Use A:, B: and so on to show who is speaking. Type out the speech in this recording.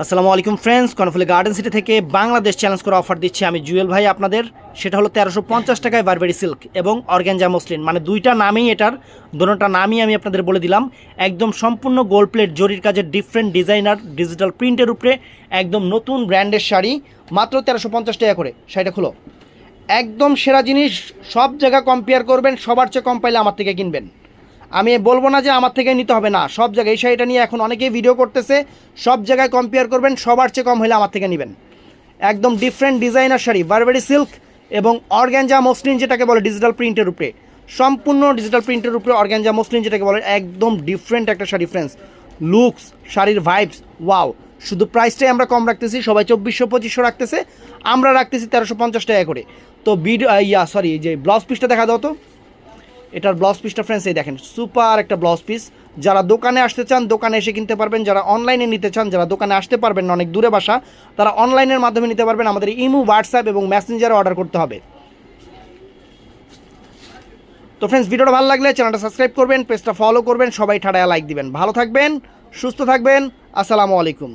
A: আসসালামু আলাইকুম friends, Karnaphuli garden city থেকে বাংলাদেশ চ্যালেঞ্জ করে অফার দিচ্ছি আমি জুয়েল ভাই আপনাদের। সেটা হলো 1350 টাকায় বারবেরি সিল্ক এবং অর্গানজা মসলিন, মানে দুইটা নামেই এটার, দুটোটা নামই আমি আপনাদের বলে দিলাম। একদম সম্পূর্ণ গোল্ড প্লেট জরির কাজের ডিফারেন্ট ডিজাইনার ডিজিটাল প্রিন্টের উপরে একদম নতুন ব্র্যান্ডের শাড়ি, মাত্র 1350 টাকা করে। শাড়িটা খুলো, একদম সেরা জিনিস। সব জায়গা কম্পেয়ার করবেন, সবার চেয়ে কম পাইলে আমার থেকে কিনবেন। আমি বলবো না যে আমার থেকে নিতে হবে, না, সব জায়গায় এই শাড়িটা নিয়ে এখন অনেকেই ভিডিও করতেছে। সব জায়গায় কম্পেয়ার করবেন, সবার চেয়ে কম হলে আমার থেকে নেবেন। একদম different designer sari, Burberry silk এবং অর্গানজা মসলিন যেটাকে বলে ডিজিটাল প্রিন্টের উপরে, সম্পূর্ণ ডিজিটাল প্রিন্টের উপরে অর্গানজা মসলিন যেটাকে বলে, একদম ডিফারেন্ট একটা শাড়ি ফ্রেন্ডস। লুকস, শাড়ির ভাইবস, ওয়াও। শুধু প্রাইসটাই আমরা কম রাখতেছি, সবাই 2400-2500 রাখতেছে, আমরা রাখতেছি 1350 টাকা করে। তো যে ব্লাউজ পিসটা দেখা দাও তো, এটার ব্লাউজ পিসটা ফ্রেন্ডস এই দেখেন, সুপার একটা ব্লাউজ পিস। যারা দোকানে আসতে চান দোকানে এসে কিনতে পারবেন, যারা অনলাইনে নিতে চান, যারা দোকানে আসতে পারবেন না, অনেক দূরে বাসা, তারা অনলাইনের মাধ্যমে নিতে পারবেন। আমাদের ইমো, হোয়াটসঅ্যাপ এবং মেসেঞ্জারে অর্ডার করতে হবে। তো ফ্রেন্ডস, ভিডিওটা ভালো লাগলে চ্যানেলটা সাবস্ক্রাইব করবেন, পেজটা ফলো করবেন, সবাই ঠাড়ায় লাইক দিবেন। ভালো থাকবেন, সুস্থ থাকবেন, আসসালামু আলাইকুম।